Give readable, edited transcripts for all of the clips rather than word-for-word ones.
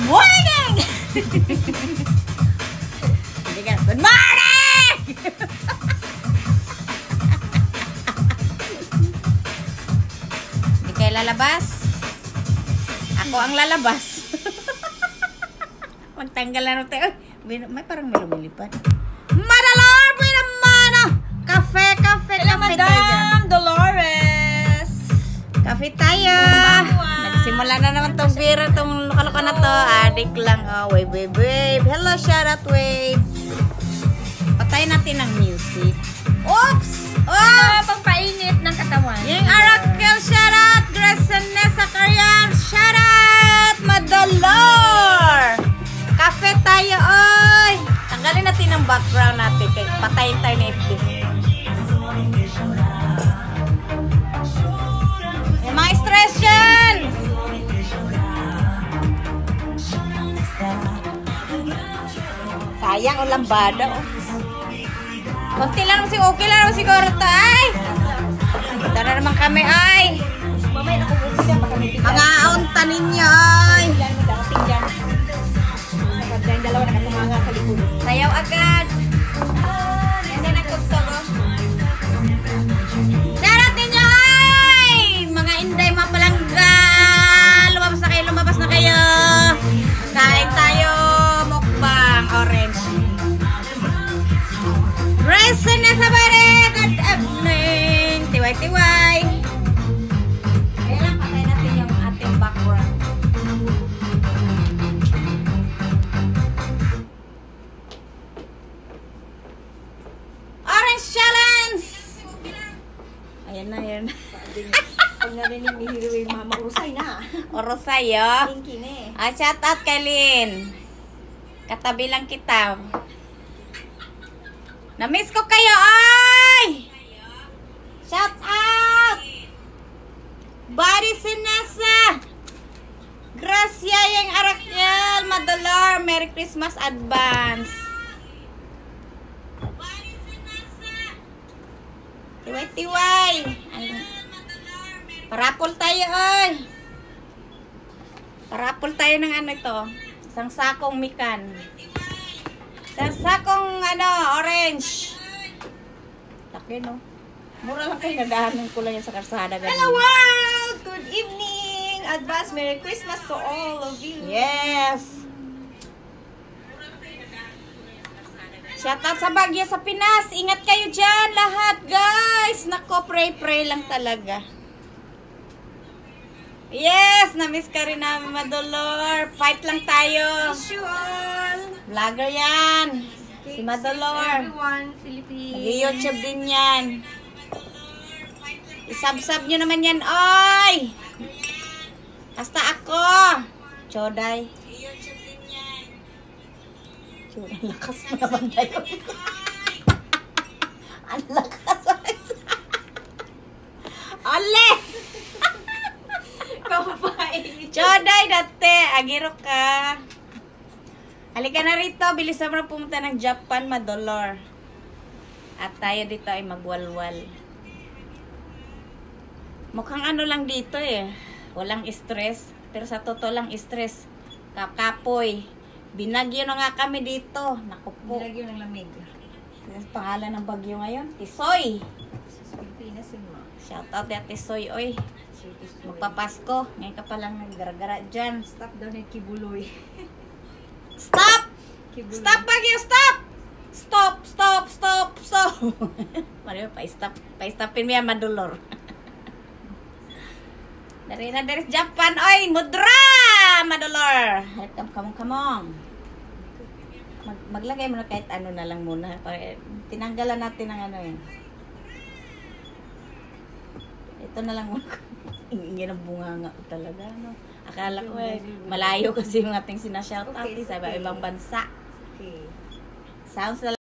morning! Hindi ka, good morning! Hindi kayo lalabas? Ako ang lalabas. Magtanggal na tayo. May parang may lumilipad. Madalor! Pinamana! Kafe, kafe, Hello, kafe Madam Dolores! Kafe tayo! Nagsimula na naman tong bira, tong luka-luka na to. Adik lang. Oh, wave, wave, wave. Hello, shout out, wave. Patayin natin ang music. Oops! Ano pagpainit ng katawan? Yung Arakel, shout out! Grace Nessa Carian, shout out! Madalor! Kafe tayo, oy! Tanggalin natin ang background natin. Kaya patayin tayo na FB. Yung mga stress dyan! Sayang o lambada, oh. Konti lang naman okay lang naman siguro ito, ay! Ito na naman kami, ay! Mamay, nakubuti dyan. Mga aunta ninyo, ay! Dahil mo darating dyan. Dahil dalawa nakatumanga sa likod. Sayaw agad! Hindi na kustogo. Darat ninyo, ay! Mga inday, mga palangga! Lumabas na kayo! Kain tayo, mukbang, orange. Resin na sa barik! Good evening! Tiway-tiway! Kaya lang, patay natin yung ating background. Orange challenge! Ayan na, ayan na. Pag narinig ni Hiroy, Mama Rosay na. O Rosayo. Pinky na eh. Shout out kay Lynn. Katabi lang kita. Na-miss ko kayo, ay! Shout out! Bari Sinasa! Gracia yung Arakel, Madalor, Merry Christmas advance. Tiway-tiway. Parapol tayo, ay! Parapol tayo ng ano ito. Isang sakong mikan. Isang sakong orange. Laki, no? Mura lang kayo, nadaanan ko lang yan sa karsada. Hello world! Good evening! Advance Merry Christmas to all of you. Yes! Shoutout sa Baguio sa Pinas. Ingat kayo dyan lahat, guys. Nako, pray lang talaga. Yes! Na-miss ka rin namin, Madalor. Fight lang tayo. Wish you all. Vlogger yan. Si Madalor. Everyone, Philippines. Nag-YouTube din yan. Isub-sub nyo naman yan, oy! Basta ako. Choday. Choday, lakas mo naman tayo. Ang lakas. Ole! Choday, dati. Agiro ka. Halika na rito. Bilisan mo na pumunta ng Japan, Madalor. At tayo dito ay magwalwal. Mukhang ano lang dito eh. Walang stress. Pero sa totoo lang stress. Kakapoy. Binagyo na nga kami dito. Naku po. Nilagyo ng lamig. Pangalan ng bagyo ngayon? Tisoy. Sa Pilipinas yun mo. Shoutout ya Tisoy, oy. Magpapasko. Ngayon ka palang naggaragara dyan. Stop daw ni Kibuloy. Stop! Kibuloy. Stop bagyo! Stop! Stop! Stop! Stop! Stop! Mario, pa-stop. Pa-stopin mo yan, Madalor. Dari na dari sa Japan. Oy, mudra! Madalor. Come on. Maglagay mo na kahit ano na lang muna. Tinanggalan natin ng ano eh. Ito na lang muna. Ingin ang bunga nga talaga, no? Akala ko eh, malayo kasi yung ating sinashoutout sa ibang bansa. Okay. Sounds na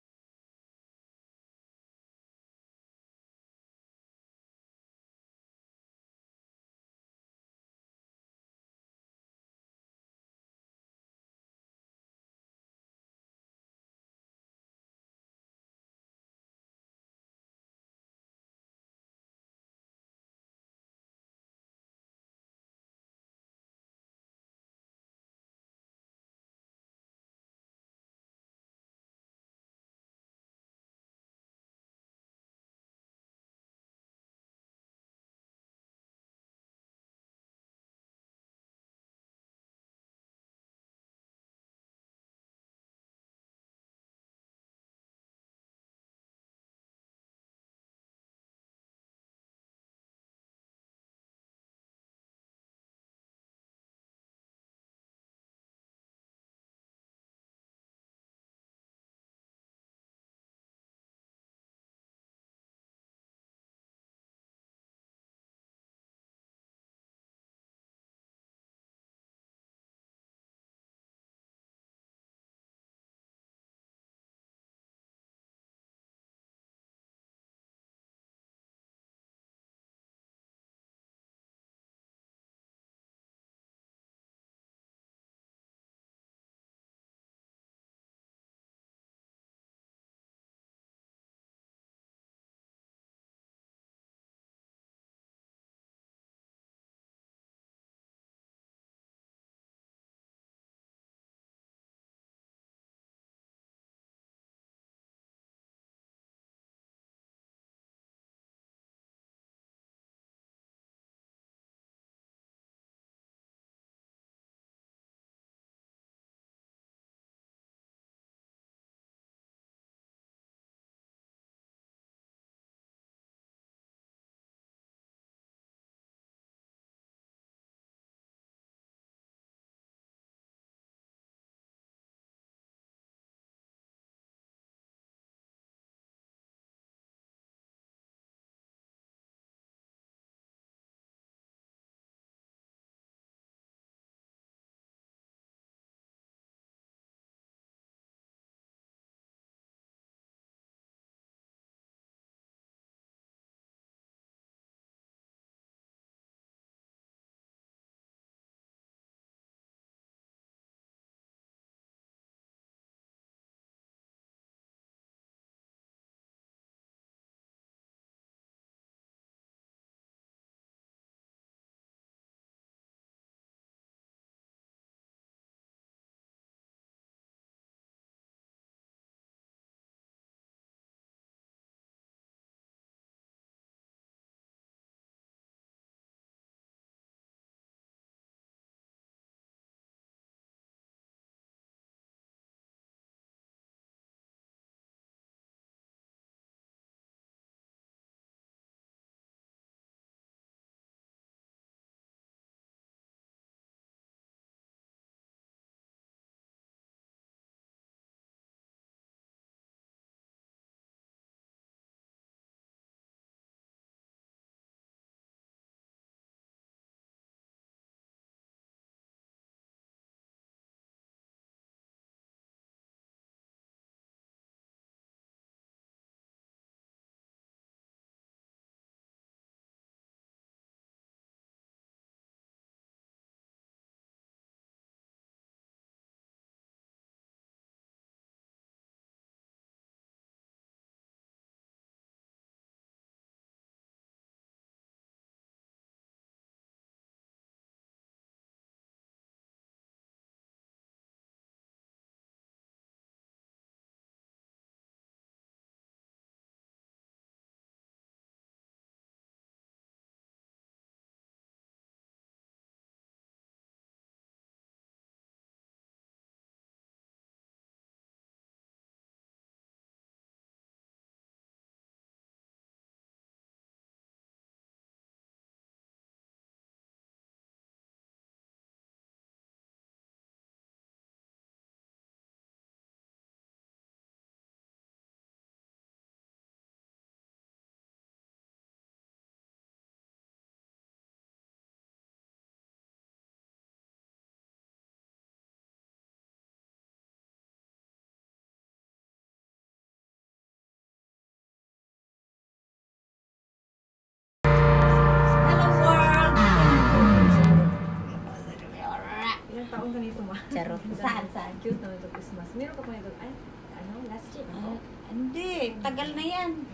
Charot. Saan? Cute naman ito Christmas. Meron ka pa ito, ay, ano, last year ako. Hindi, tagal na yan.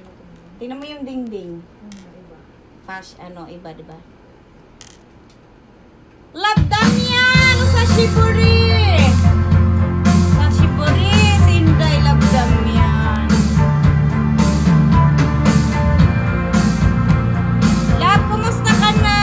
Tingnan mo yung dingding. Iba. Iba, di ba? Love Damian! Sa Shiburi! Sa Shiburi, Sinday Love Damian. Love, kumusta ka na?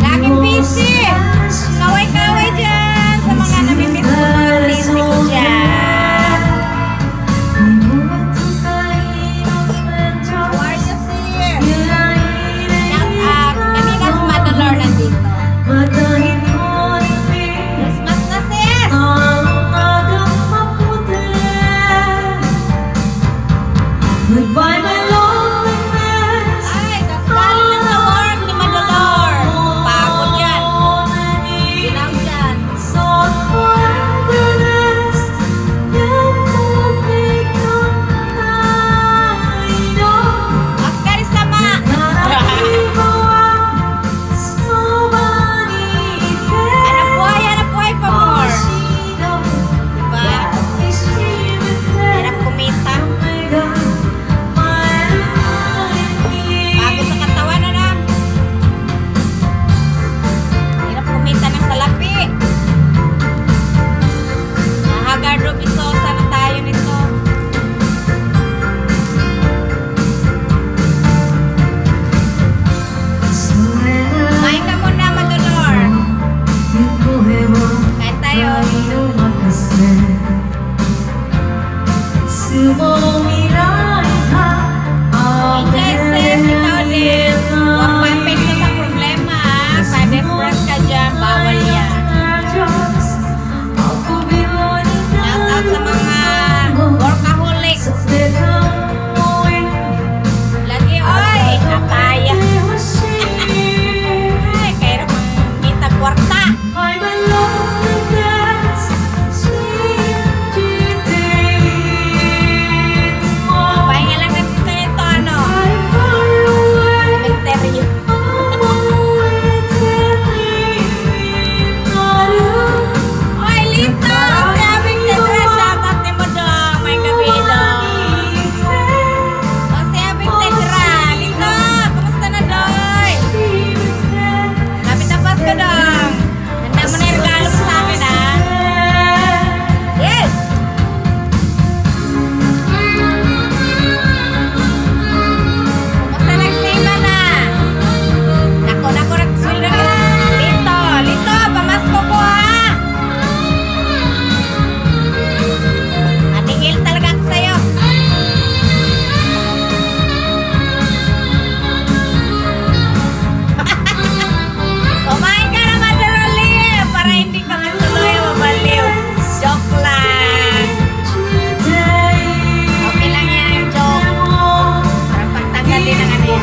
Laging busy! Kaway-kaway dyan sa mga namimiss ko mga sisi ko dyan. How are you, sis? Shout out! Kami ka si Madalor nandito. Christmas na, sis! Goodbye, my loneliness. Ay, galing na sa work ni Madalor. Pagod yan. Ginaw dyan. So wondrous, you will become mine. Oscar sama! Hanap buhay pa more. Diba? Hirap kumita. Pagod sa katawan na lang. Hirap kumita ng salapi. Nahagardo pisosa na tayo nito. Kumain ka muna, Madolor. Kain tayo. Enjoy, sis. Ikaw din. Huwag papel ka sa problema. Pa-depress ka dyan. Bawal yan. Shout out sa mga workaholic. Lagi, oy, ataya. Ay, kaya naman kita kwarta. Pahinga lang natin nito, ano? Cemetery. Oy, Lito! Sabi ko na shout out ni mo dong. May gabi dong. O, sabi ko na Lito, kumusta na doy? Lapit na Pasko dong. Handa mo na yung regalo mo sa akin, ha? Yes! Kumusta nagsima na? Nako, nagsuldo na. Lito, pamasko ko, ha? Natingil talaga ako sa'yo. Kumain ka na, Madaloli, para hindi ka matuloy mabaliw. Joke lang. Okay lang yan yung joke. Para pagtanggal din ang ano yan.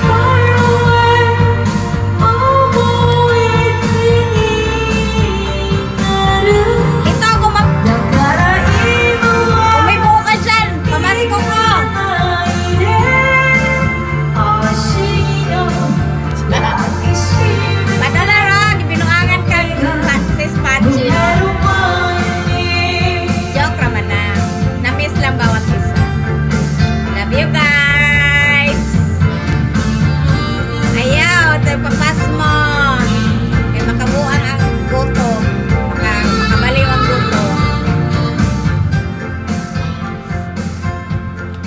Ito, kumibuo ka dyan. Pamasko ko. Madalaro, binungangan kang sis Pachi. Joke naman na. Na-miss lang bawat isa. Love you guys. Ayaw, ito yung papas mo. Eh, makabuang ang guto. Makabaliw ang guto.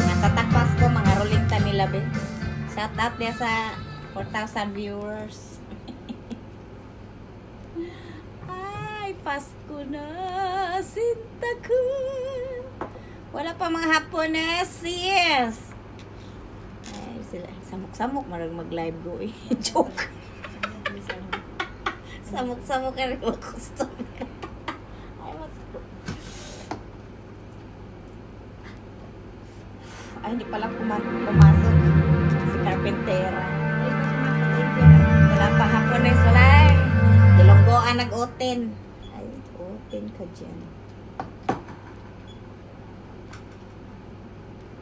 Natatakpas ko, mga rolling ta nila, be. Shout out dia sa 4,000 viewers. Ay, Pasko na, sinta ko. Wala pa mga Haponeses. Ay, sila, samok-samok, marag mag-live go eh. Joke. Samok-samok ka rin mga customer. Ay, ay, hindi pala pumasok. Si Carpentera. Wala pa Hapones, wala eh. Ilonggoan nag-oten. Ay, oten ka dyan.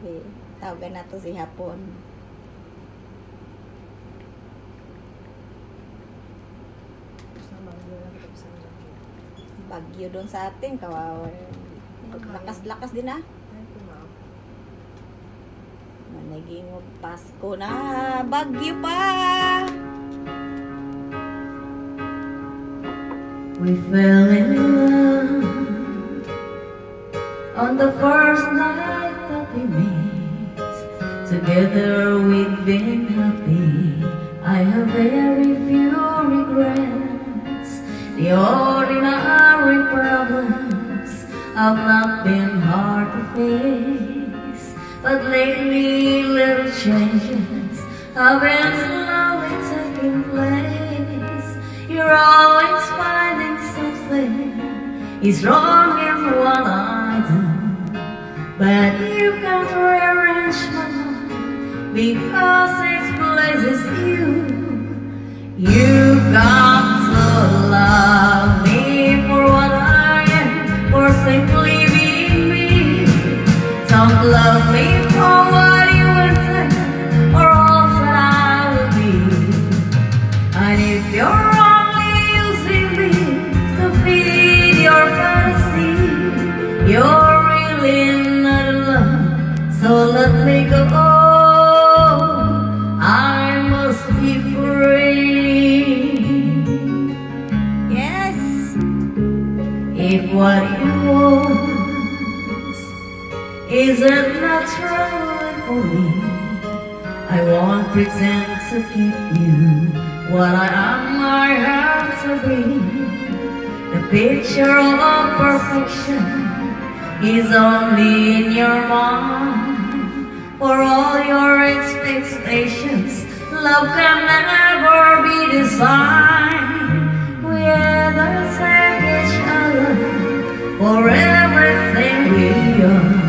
Okay, tawagan na to si Hapon. Bagyo doon sa atin, kawawa. Lakas-lakas din ah. Naging Pasko na, bagyo pa. We fell in love on the first night that we met. Together we've been happy. I have very few regrets. The ordinary problems have not been hard to face, but lately little changes have been slowly taking place. You're always finding something is wrong in what I do, but you can't rearrange my mind because it pleases you. You got to love me for what I am, for simply being me. Don't love me for what you would say, or all that I will be. And if you're only using me to feed your fantasy, you're really not in love, so let me go. I must be free. Yes. If what you want isn't natural for me, I won't pretend to keep you. What I am, I have to be. The picture of perfection is only in your mind. For all your expectations, love can never be designed. We either take each other for everything we are,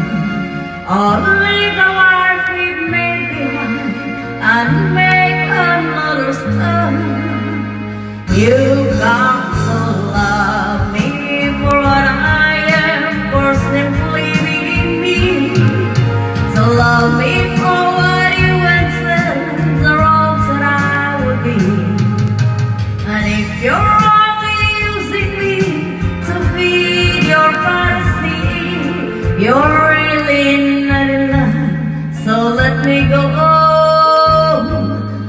or leave the life we've made behind and make another start. You got to love me for what I am, for simply being me. To love me for what you had said, the roles that I would be. And if you're only using me to feed your fantasy, you're really not in love, so let me go.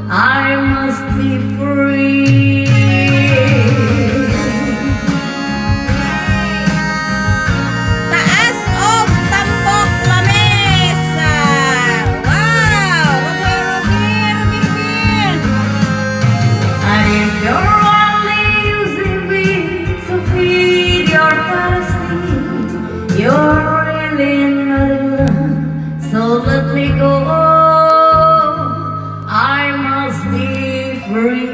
I must be free. Taas og tambok lamesa. Wow! Ruby. And if you're only using me to feed your fantasy, you're really not in love, so let me go. I must be free.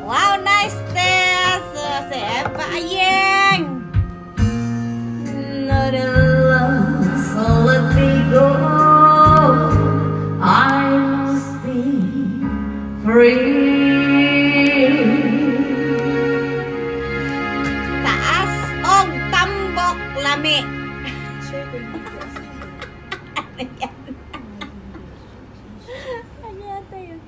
Wow, nice test. Si Eva Ayeng. Not in love, so let me go. I must be free. Taas og tambok lami. Ano yata yun?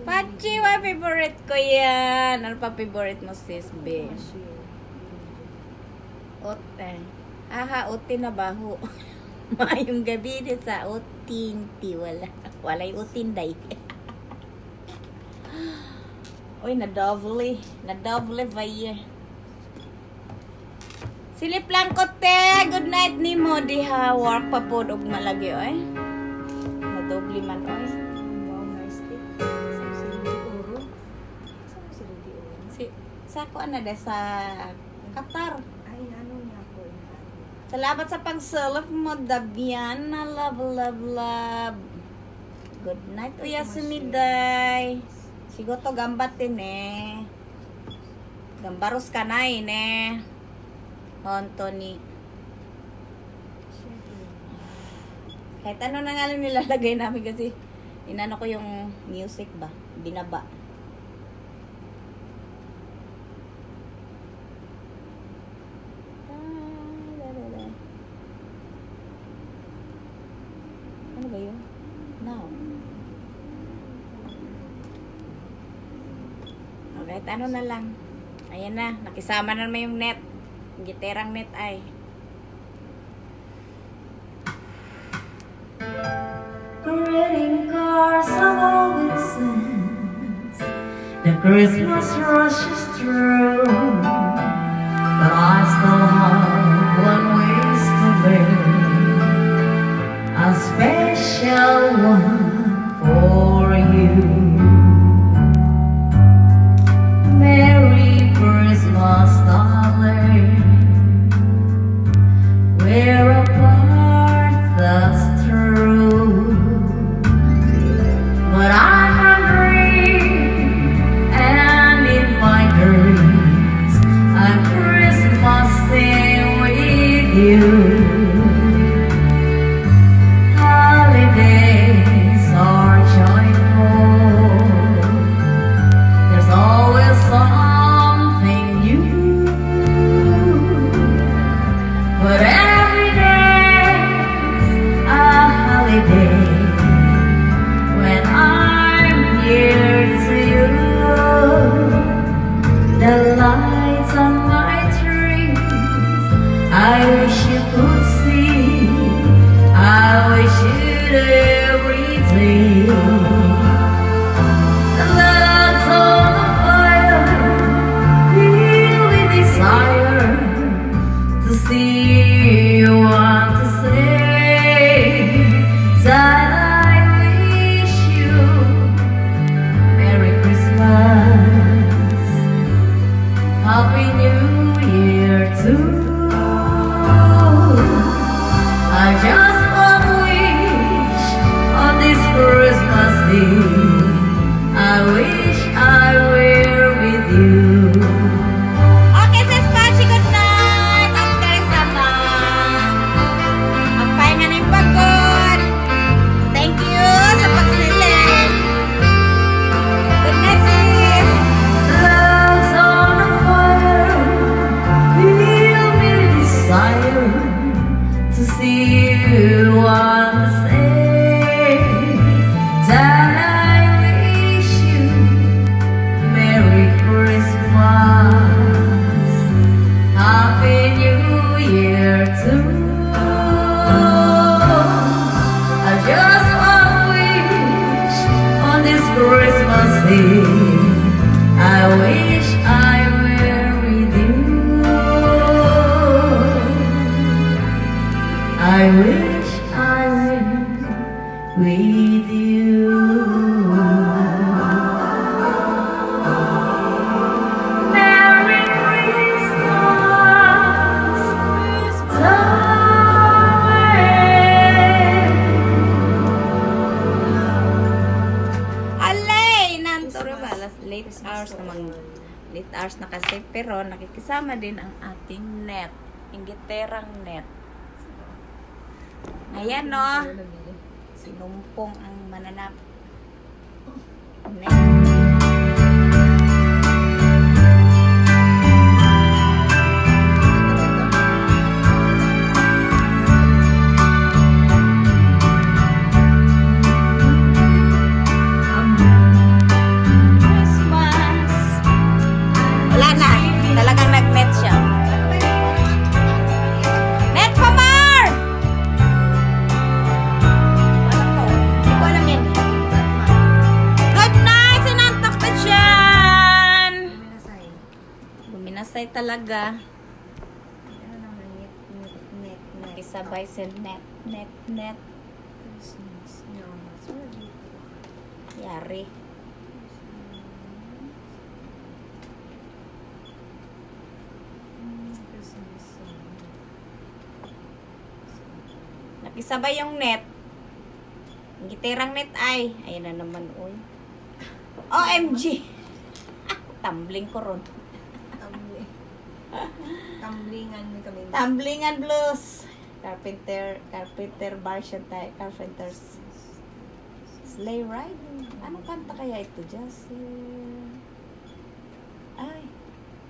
Pachi, wa favorite ko yan. Ano pa favorite mo, sis, B? Oten. Aha, utin na baho. Mayong gabi din sa utin. Wala. Walay utin, day. Uy, na-double. Na-double ba yun? Silip lang ko, te. Good night ni mo. Diha, work pa po. Og malagi, oy. Na-double man, oy. Sa ako, ano, sa Qatar. Ay, ano niya po? Salamat sa pag-self mo, Dabiana. Love, love, love. Good night, Uya Sumiday. Sigoto gambatin eh. Gambaros ka na eh. Anthony. Kahit ano na nga lang nilalagay namin kasi inano ko yung music ba? Binaba. Ano ba yun? Now. Kahit ano na lang. Ayan na. Nakisama na naman yung net. Yung giterang net ay. Greeting cards of all the sense. The Christmas rush is through. But I still have one wish to make. A special one for you. Merry Christmas, darling. We're apart, that's true. But I'm hungry, and in my dreams, I'm Christmasing with you. Holidays are joyful. There's always something new. But every day's a holiday when I'm near to you. The lights on my trees, I wish you could see. I wish you'd every day. The logs on the fire fill with desire to see you want to say that I wish you Merry Christmas, Happy New Year too. I just want to wish on this Christmas Day, I wish I were with you. Okay, sis Pachi, good night. After sama. Magpahinga na yung pagod. Thank you sa pagsilip. Good night, sis. Logs on the fire fill me with desire to see you want to say that I wish you Merry Christmas, Happy New Year too. I just want to wish on this Christmas Day, I wish I were with you. I wish I were with you. Merry Christmas, darling. Alay! Nantoro ba? Late hours namang. Late hours na kasi. Pero nakikisama din ang ating net. Yung giterang net. Ayan no. Sinumpong ang mananap. Net. Christmas. Wala na. Talagang nag-net siya. Net pa, Mar! Hindi ko alam yan. Good night! Sinantok na dyan! Buminasay talaga. Isabay sa net. Yari. Nakisabay yung net. Ang giterang net ay. Ayan na naman, uy. OMG! Tumbling ko ron. Tumblingan mo kami. Tumblingan Blues. Carpenter version tayo. Carpenter's Sleigh Ride. Anong kanta kaya ito, Jessie? Ay.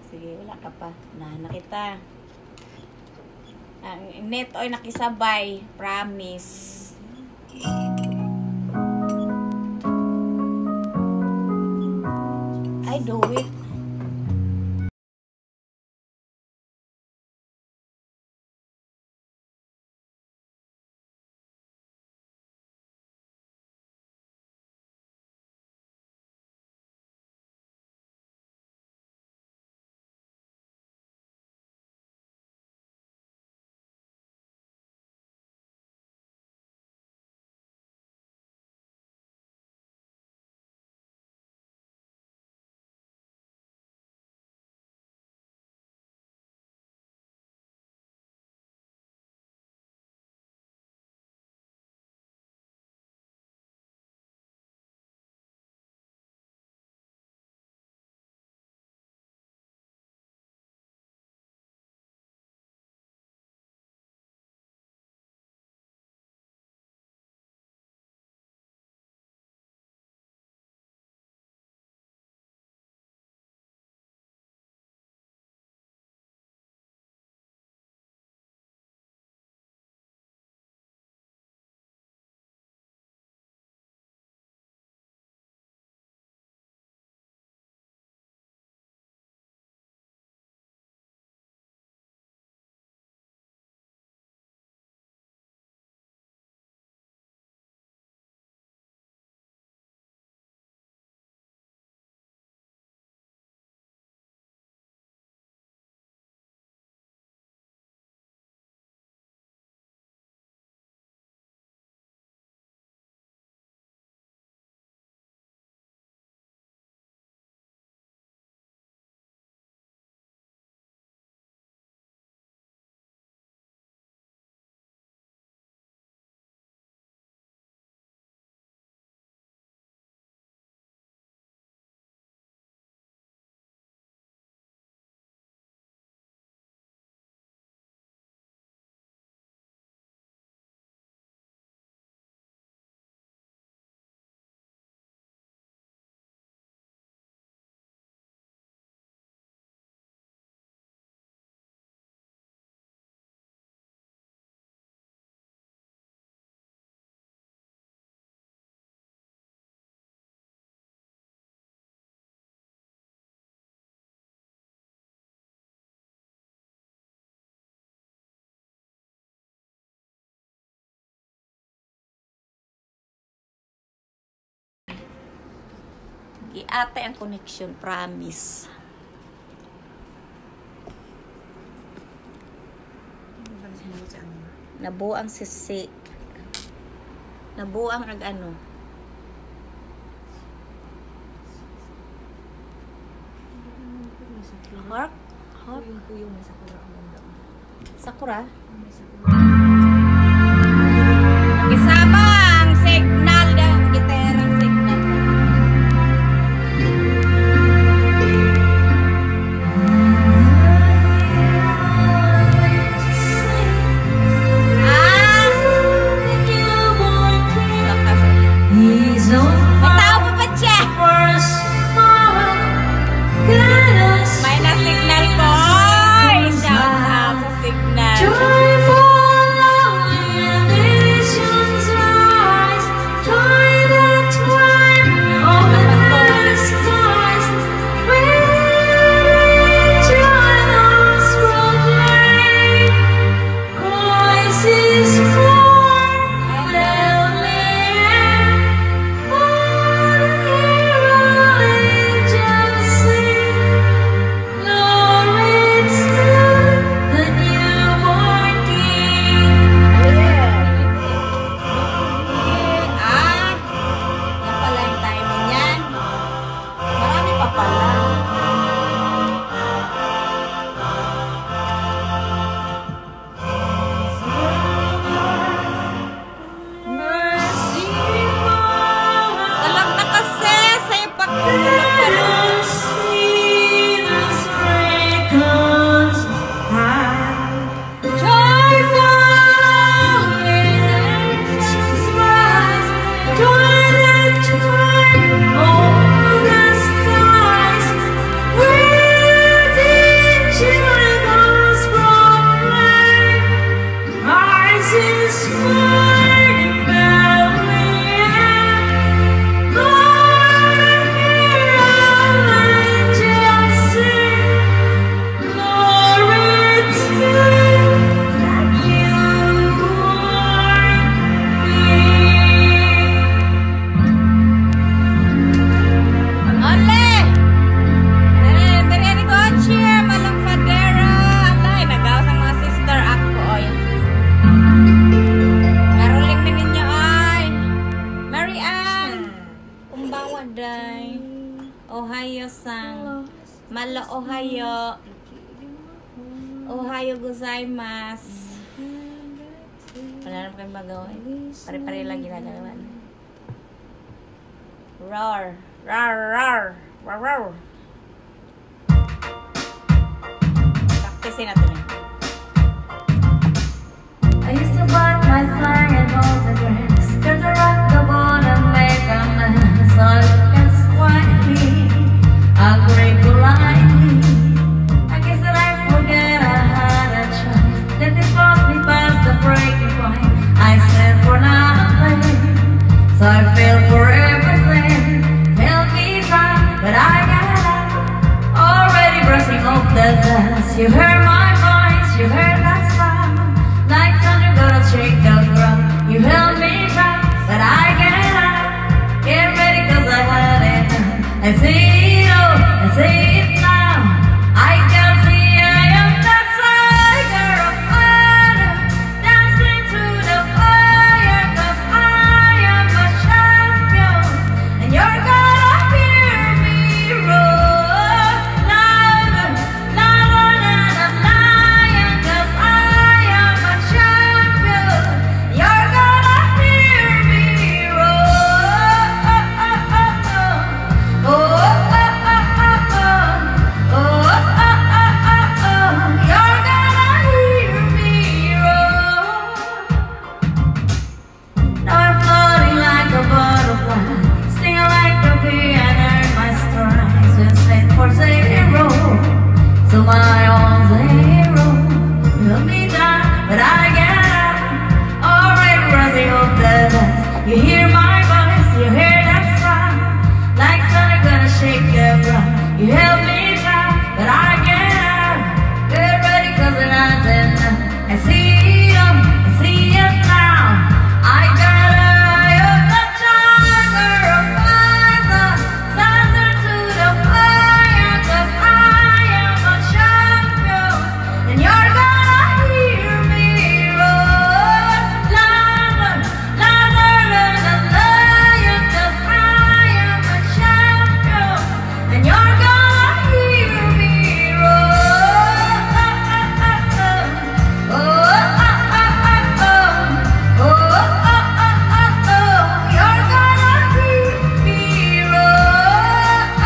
Sige, wala ka pa. Nakita. Ang net oy nakisabay. Promise. I do it. Ate ang connection, promise. Nabuang sisik. Nabuang ag ano. Hark? Hark? Yung may sakura ang banda. Sakura? May sakura. Isama ang signal daw. Gitarang signal. May tao pa ba siya? May na-signal ko. Shout out sa signal. day. Ohayo sang. Malo ohayo. Ohayo gozaimasu. Wala naman kayo magawin. Pare-pare lang ginagawa. Roar. Roar, roar. Roar, roar. Practicein natin yun. I used to bite my slang and hold the drinks. Turn to rock the boat and make a mess. All you can squat me. I break politely. I guess that I forget I had a choice. Let it force me past the breaking point. I said for nothing, so I fell for everything. Tell me time, but I got out. Already brushing off the dust. You heard my voice, you heard that sound. Like thunder gonna shake the ground. You held me tight, but I get out. Get ready 'cause I had it. I see it all, I see it now. I can see I am that tiger of fire, dancing through the fire 'cause I am a champion. And you're gonna hear me roar louder, louder than a lion 'cause I am a champion. You're gonna hear me roar. Oh, oh, oh, oh, oh, oh, oh, oh, oh. You're gonna hear me roar. Now I'm floating like a butterfly, stinging like a bee and earn my stripes. And sent for zero, so my own zero. You'll be down, but I get up. Already rising up the dust. You hear my voice, you hear that sound. Like thunder gonna shake the ground. You held me tight, but I get up. Get ready 'cause it's not enough. I see it, I see it now. I got eye of the tiger of fire, dancing to the fire 'cause I am a champion. And you're gonna hear me roar louder, louder than a lion 'cause I am a champion. And you're gonna hear me roar. Oh, oh, oh, oh, oh, oh, oh, oh, oh. You're gonna hear me roar.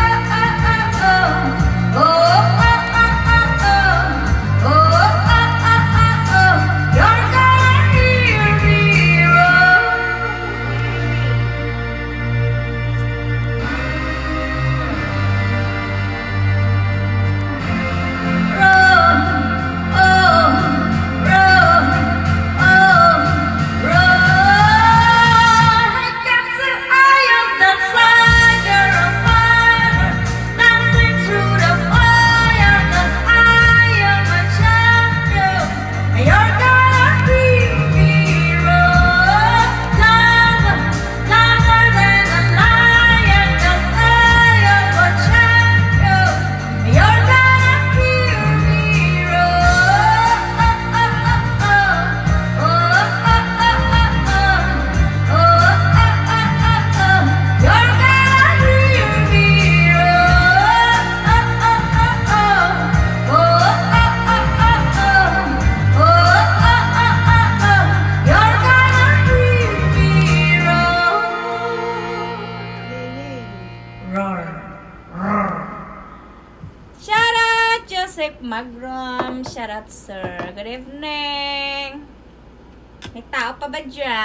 Oh, oh, oh, oh, oh, oh, oh, oh. You're gonna hear me roar. Shout out, Joseph Magrom. Shout out, sir. Good evening. May tao pa ba dyan?